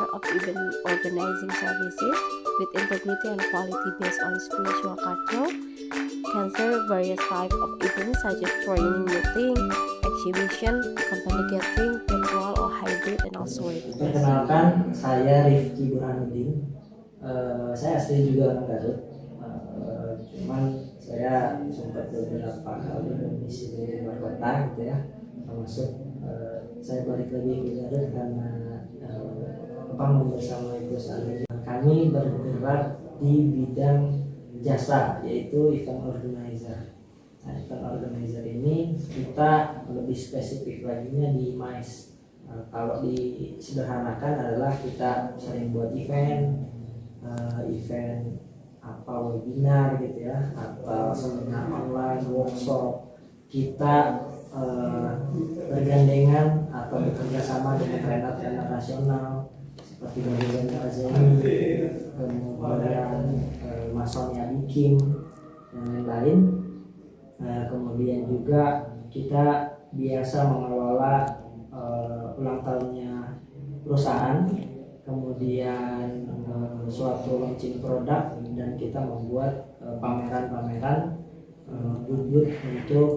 care of event organizing services with integrity and quality based on spiritual culture, can serve various types of events such as training meeting, exhibition, company gathering, virtual or hybrid, and also wedding. Perkenalkan, saya Rifki Burhanuddin. Saya asli juga orang Garut. Cuman saya sempat beberapa kali mengisi di luar kota gitu ya. Termasuk saya balik lagi ke Garut karena membersamai perusahaan. Kami bergerak di bidang jasa, yaitu event organizer. Nah, event organizer ini kita lebih spesifik laginya di MICE. Kalau disederhanakan adalah kita sering buat event webinar gitu ya, atau seminar online, workshop. Kita bergandengan atau bekerja sama dengan trainer-trainer nasional seperti Bagian Azemi, kemudian Masonia Bikin dan lain-lain. Kemudian juga kita biasa mengelola ulang tahunnya perusahaan, kemudian suatu launching produk, dan kita membuat pameran-pameran booth untuk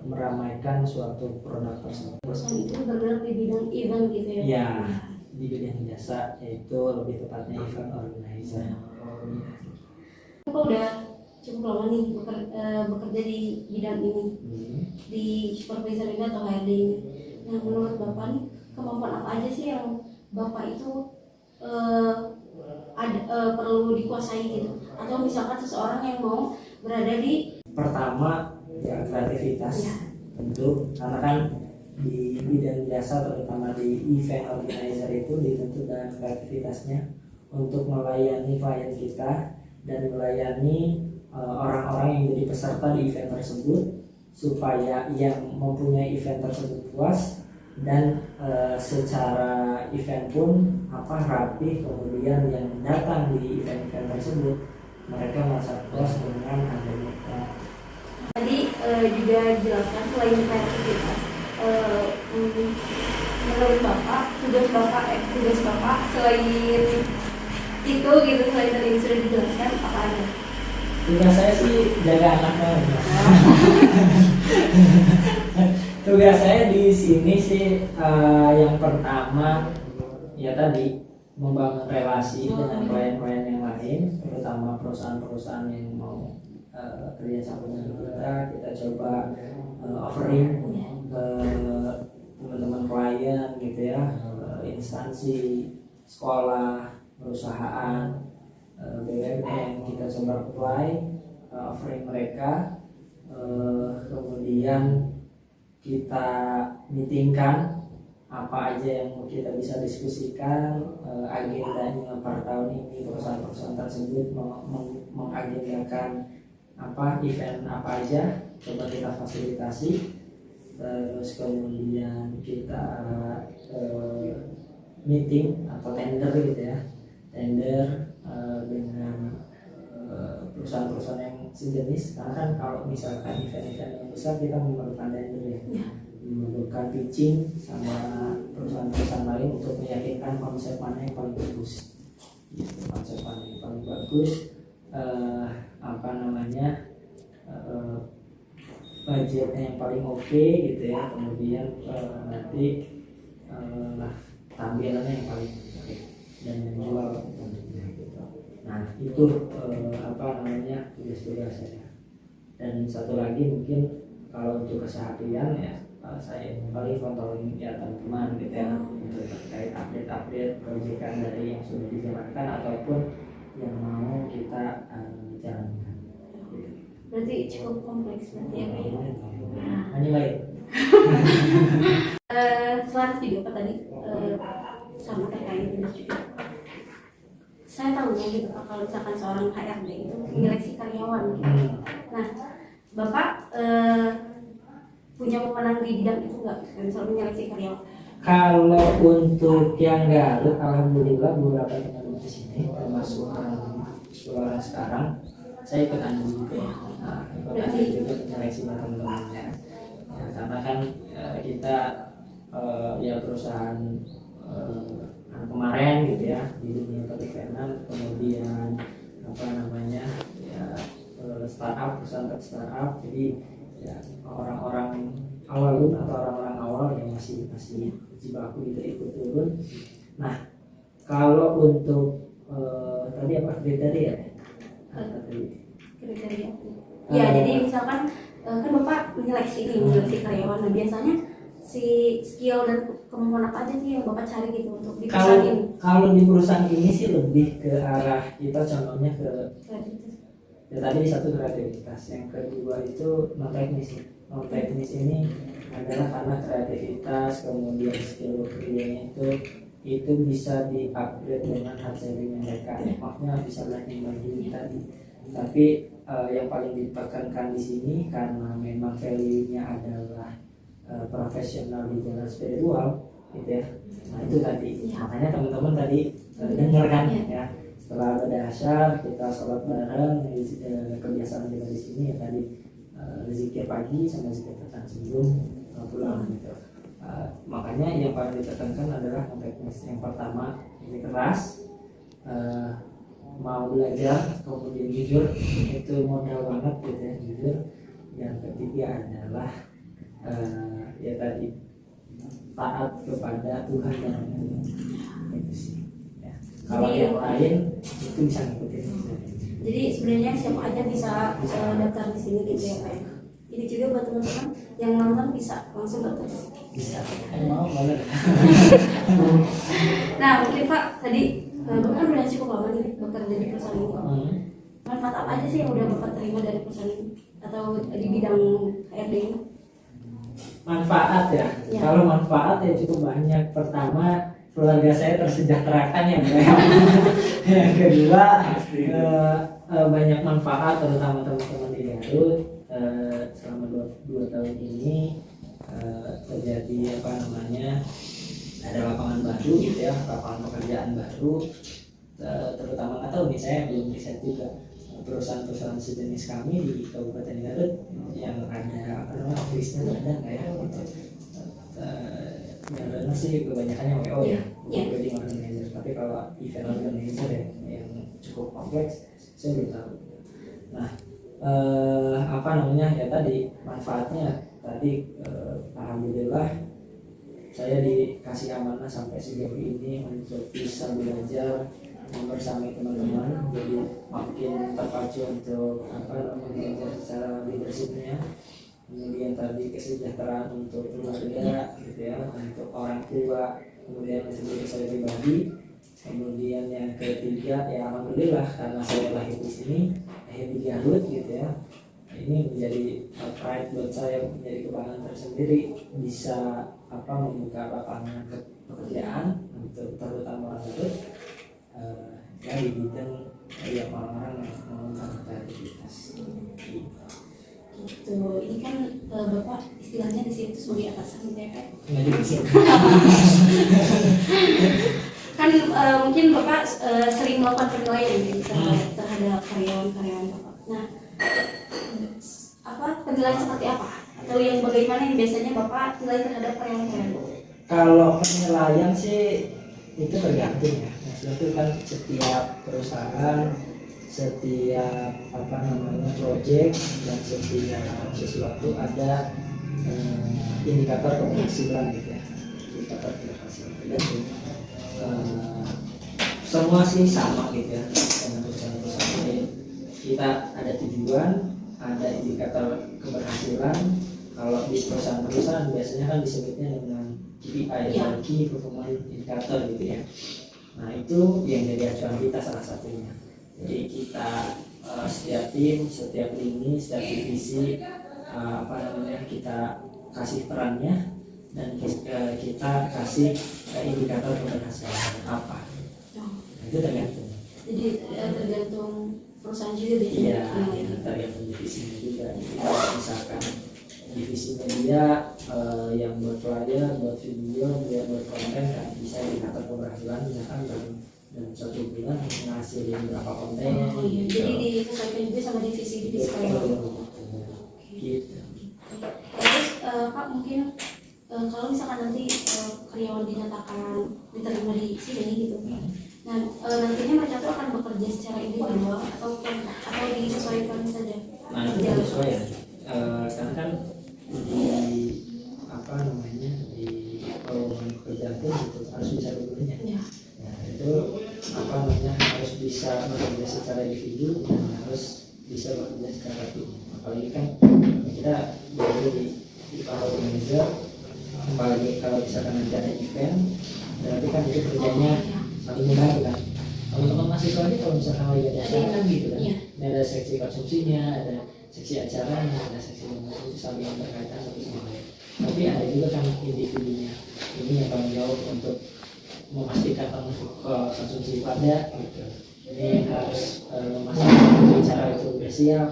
meramaikan suatu produk tersebut. Perusahaan itu bergerak di bidang event gitu ya? Ya, di bidang jasa, yaitu lebih tepatnya event organizer. Bapak udah cukup lama nih bekerja di bidang ini, di supervisor ini atau HRD ini. Nah, menurut Bapak nih, kemampuan apa aja sih yang Bapak itu perlu dikuasai gitu? Atau misalkan seseorang yang mau berada di... Pertama, ya kreativitas. Ya. Tentu, karena kan di bidang jasa, terutama di event organizer itu dituntut dengan kreativitasnya untuk melayani klien kita dan melayani orang-orang yang jadi peserta di event tersebut, supaya yang mempunyai event tersebut puas, dan secara event pun rapi. Kemudian yang datang di event-event tersebut mereka merasa puas dengan adanya. Tadi juga dijelaskan selain kreativitas, menurut Bapak tugas Bapak selain itu gitu, selain tadi sudah dijelaskan, apa aja? Tugas saya sih jaga anaknya. Tugas saya di sini sih yang pertama ya tadi membangun relasi dengan klien-klien yang lain, terutama perusahaan-perusahaan yang mau kerja sama dengan kita coba offering ke teman-teman klien gitu ya, instansi, sekolah, perusahaan, BUMN, kita coba apply offering mereka, kemudian kita meetingkan apa aja yang kita bisa diskusikan, agendanya per tahun ini perusahaan-perusahaan tersebut mengagendakan event apa aja, coba kita fasilitasi. Terus kemudian kita meeting atau tender gitu ya, tender dengan perusahaan-perusahaan yang sejenis. Karena kan kalau misalkan event-event yang besar kita memerlukan tender ya, memerlukan pitching sama perusahaan-perusahaan lain untuk meyakinkan konsep mana yang paling bagus. Gitu, konsep mana yang paling bagus, budgetnya yang paling oke gitu ya, kemudian nanti tampilannya yang paling oke dan menjual tentunya gitu. Nah itu tugas-tugas saya. Dan satu lagi mungkin kalau untuk keseharian ya, saya paling kontrolin ya teman-teman gitu ya, untuk terkait update proyekan dari yang sudah dijalankan ataupun yang mau kita jalankan. Berarti cukup kompleks berarti ya Pak ya? Hanya baik. Selaras juga Pak tadi sama terkait ini juga. Saya tahunya gitu Pak, kalau misalkan seorang HRD itu menyeleksi karyawan gitu. Nah, Bapak punya pemenang di bidang itu nggak? Misalnya menyeleksi karyawan? Kalau untuk yang Garut, alhamdulillah beberapa teman di sini, termasuk suara sekarang, saya ikut andil juga ya. Nah, juga menyeleksi teman-temannya. Ya, karena kan kita ya perusahaan Nah, kemarin gitu ya di dunia periklanan, kemudian apa namanya ya startup, perusahaan startup, jadi ya orang-orang awal atau orang-orang awal yang masih jibaku gitu ikut turun. Nah, kalau untuk tadi apa kriteria ya? Kriteria. Ya, jadi misalkan kan Bapak menyeleksi karyawan. Nah, biasanya si skill dan kemampuan apa aja sih yang Bapak cari gitu untuk di perusahaan ini? Kalau di perusahaan ini sih lebih ke arah kita contohnya ke ya tadi satu kreativitas, yang kedua itu non teknis. Non teknis ini adalah karena kreativitas, kemudian skill kerjanya itu bisa di-upgrade dengan hasilnya mereka. Maksudnya bisa learning by doing tadi. Tapi yang paling ditekankan di sini karena memang value-nya adalah profesional di jalan spiritual gitu ya. Nah itu tadi makanya teman-teman tadi dengar kan ya, setelah berdasar kita sholat bareng, kebiasaan kita di sini ya tadi zikir pagi sama zikir petang sebelum pulang gitu. Makanya yang paling ditekankan adalah teknis. Yang pertama ini keras, mau belajar, kemudian jujur, itu modal banget gitu ya, jujur. Yang ketiga adalah ya tadi taat kepada Tuhan dan itu sih ya. Kalau yang lain itu bisa ngikutin. Jadi sebenarnya siapa aja bisa daftar di sini gitu ya Pak. Ini juga buat teman-teman yang nonton bisa langsung daftar. Bisa. Mau banget. Nah mungkin Pak tadi Bapak kan udah cukup lama nih bekerja di perusahaan ini. Manfaat apa aja sih yang udah Bapak terima dari perusahaan ini atau di bidang HRD ini? Manfaat ya. Kalau manfaat ya cukup banyak. Pertama, keluarga saya tersejahterakan ya. Yang kedua, banyak manfaat terutama teman-teman di Garut. Selama 2 tahun ini terjadi apa namanya, ada lapangan baru gitu ya, lapangan pekerjaan baru. Terutama nggak tahu nih, saya belum riset juga perusahaan-perusahaan sejenis kami di Kabupaten Garut yang ada apa namanya office-nya ada nggak ya gitu. Yang ada sih kebanyakannya WO ya, wedding organizer. Tapi kalau event organizer ya yang cukup kompleks saya belum tahu. Nah apa namanya ya tadi manfaatnya tadi alhamdulillah saya dikasih amanah sampai sejauh ini untuk bisa belajar bersama teman-teman, jadi makin terpacu untuk apa namanya secara leadershipnya. Kemudian tadi kesejahteraan untuk keluarga gitu ya, untuk orang tua, kemudian untuk diri saya pribadi. Kemudian yang ketiga ya alhamdulillah karena saya lahir di sini, lahir di Garut gitu ya. Ini menjadi pride buat saya, menjadi kebanggaan tersendiri bisa apa membuka lapangan pekerjaan untuk terutama orang Garut. Ya di bidang yang orang-orang menggunakan kreativitas gitu. Ini kan Bapak istilahnya di sini tuh sebagai atasan gitu ya Pak. Kan mungkin Bapak sering melakukan penilaian gitu terhadap karyawan-karyawan Bapak. Nah, apa penilaian seperti apa? Atau yang bagaimana yang biasanya Bapak nilai terhadap karyawan-karyawan Bapak? Kalau penilaian sih itu tergantung ya. Itu kan setiap perusahaan, setiap apa namanya project dan setiap sesuatu ada indikator keberhasilan gitu ya. Indikator keberhasilan. Dan semua sih sama gitu ya dengan perusahaan-perusahaan lain. Kita ada tujuan, ada indikator keberhasilan. Kalau di perusahaan-perusahaan biasanya kan disebutnya dengan KPI, Key Performance Indicator gitu ya. Nah itu yang jadi acuan kita salah satunya. Jadi kita setiap tim, setiap lini, setiap divisi apa namanya kita kasih perannya dan kita kasih indikator keberhasilan apa. Nah, itu tergantung. Jadi tergantung perusahaan juga biasanya. Iya, tergantung divisinya juga. Jadi misalkan divisi media yang buat flyer, buat video, buat konten kan bisa indikator keberhasilan misalkan dalam 1 bulan menghasilkan berapa konten. Iya. Jadi disesuaikan juga sama divisi-divisi gitu. Terus Pak mungkin kalau misalkan nanti karyawan dinyatakan diterima di sini gitu, nah nantinya mereka tuh akan bekerja secara individual atau disesuaikan saja? Nah itu sesuai ya, karena kan di apa namanya di lowongan pekerjaan pun gitu harus bisa dua-duanya. Ya. Nah itu apa namanya harus bisa bekerja secara individu dan harus bisa bekerja secara tim. Apalagi kan kita jadi di para organizer, apalagi kalau misalkan nanti ada event, berarti kan itu kerjanya saling membantu kan. Teman-teman mahasiswa ini kalau misalkan lagi ada acara kan gitu kan, Iya. ini ada seksi konsumsinya, ada seksi acaranya, ada seksi itu saling berkaitan satu sama lain. Tapi ada juga kan individunya, ini yang tanggung jawab untuk memastikan konsumsi pada gitu. Ini harus memastikan bicara itu sudah siap.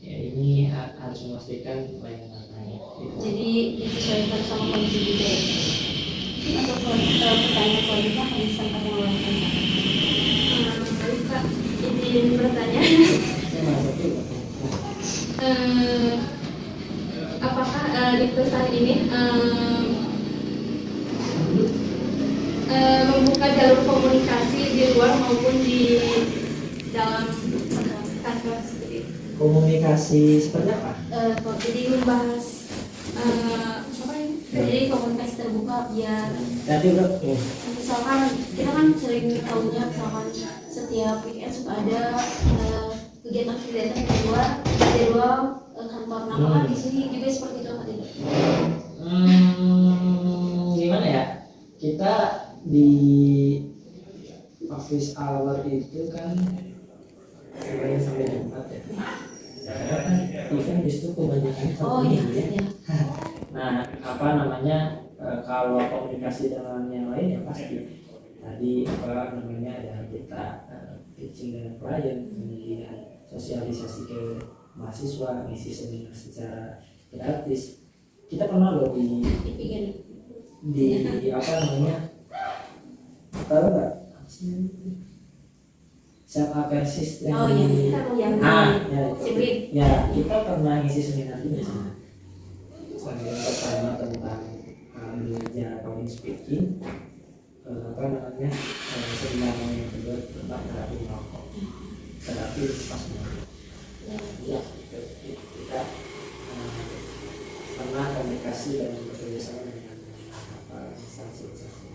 Ya ini harus memastikan pelayanan lain. Gitu. Jadi disesuaikan sama kondisi juga. Untuk pertanyaan selanjutnya akan disampaikan oleh Kansa. Baik Kak, izin bertanya. Saya merasa itu. Apakah di perusahaan ini membuka jalur komunikasi di luar maupun di dalam kantor seperti itu? Komunikasi seperti apa? Jadi membahas Apa ini? jadi komunikasi terbuka biar Nanti udah. misalkan kita kan sering tahunya misalkan setiap weekend suka ada kegiatan-kegiatan di luar jadwal kantor. Nah, apakah di sini juga seperti itu atau tidak? Gimana ya? Kita di office hour itu kan sebenarnya sampai jam 4 ya. Karena kan event justru kebanyakan Oh satu iya, minggu ya. iya. Nah, apa namanya kalau komunikasi dengan yang lain ya pasti tadi apa namanya ada kita pitching dengan klien, kemudian sosialisasi ke mahasiswa, ngisi seminar secara gratis. Kita pernah loh di apa namanya tahu nggak siapa persis Oh iya, yang ya, sibling. ya kita pernah ngisi seminar ini yang pertama tentang belajar public speaking, apa namanya seminar yang kedua tentang terapi merokok, terapi pas merokok. Ya kita pernah komunikasi dan bekerjasama dengan instansi-instansi.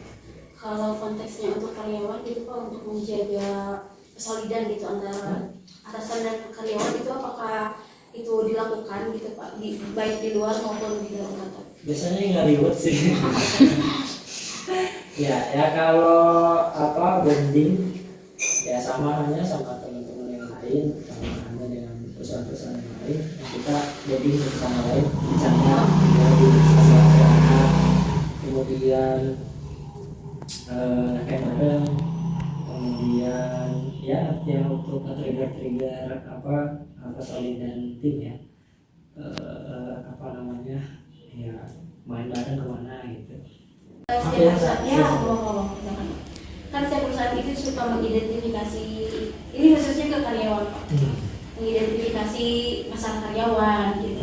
Kalau konteksnya untuk karyawan itu Pak, untuk menjaga kesolidan gitu antara atasan dan karyawan itu apakah itu dilakukan gitu Pak, baik di luar maupun di dalam kantor? Biasanya nggak ribet sih. ya kalau apa bonding ya sama hanya sama teman-teman yang lain, sama hanya dengan perusahaan-perusahaan yang lain, kita bonding bersama lain, misalnya dari masalah kemudian kayak bareng, kemudian ya yang untuk trigger apa solidan tim ya, apa namanya ya main bareng kemana gitu. Setiap perusahaan ya kan setiap perusahaan itu suka mengidentifikasi, ini khususnya ke karyawan Pak, mengidentifikasi masalah karyawan gitu.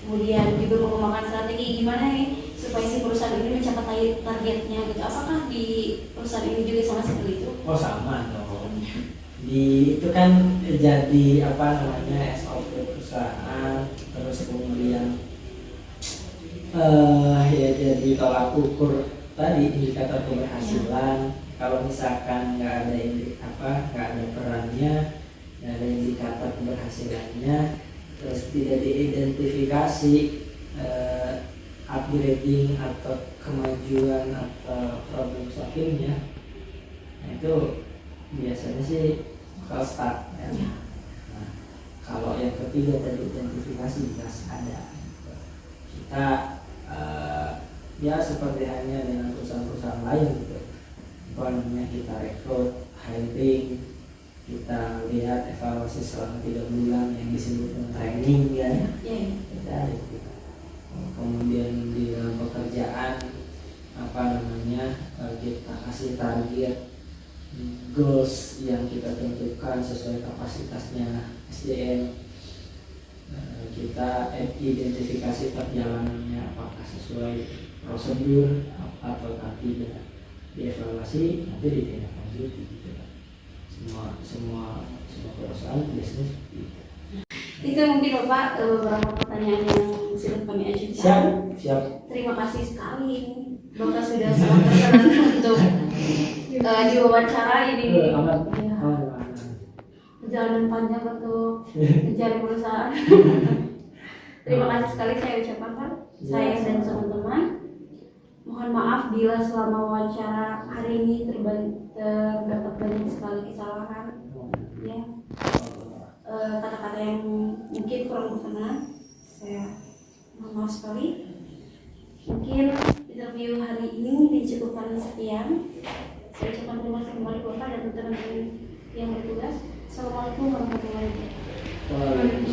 Kemudian juga mengembangkan strategi gimana nih supaya si perusahaan ini mencapai targetnya gitu. Apakah di perusahaan ini juga sama seperti itu? Oh sama dong. Di itu kan jadi apa namanya SOP perusahaan, terus kemudian ya jadi tolak ukur tadi indikator keberhasilan. Kalau misalkan nggak ada perannya, nggak ada indikator keberhasilannya, terus tidak diidentifikasi upgrading atau kemajuan atau problem solvingnya, nah itu biasanya sih kalau start ya. Nah, kalau yang ketiga tadi identifikasi jelas ada. Kita ya seperti hanya dengan perusahaan-perusahaan lain gitu, apa namanya kita rekrut, hiring, kita lihat evaluasi selama 3 bulan yang disebut dengan training ya, kita gitu. Kemudian di dalam pekerjaan apa namanya kita kasih target goals yang kita tentukan sesuai kapasitasnya SDM, kita identifikasi perjalanannya apakah sesuai prosedur atau tidak, dievaluasi, nanti ditindaklanjuti gitu kan. Semua perusahaan bisnis seperti itu. Itu mungkin Bapak beberapa pertanyaan yang sudah kami ajukan. Siap. Terima kasih sekali Bapak sudah sangat berkenan untuk diwawancara ini. Aman. Ya, Aman. perjalanan panjang untuk mencari perusahaan. Terima kasih sekali saya ucapkan Pak, saya dan teman-teman. Mohon maaf bila selama wawancara hari ini terdapat banyak sekali kesalahan. Ya, kata-kata yang mungkin kurang berkenan, saya mohon maaf sekali. Mungkin interview hari ini dicukupkan sekian. Saya ucapkan terima kasih kembali Bapak dan teman-teman yang bertugas. Assalamualaikum warahmatullahi wabarakatuh.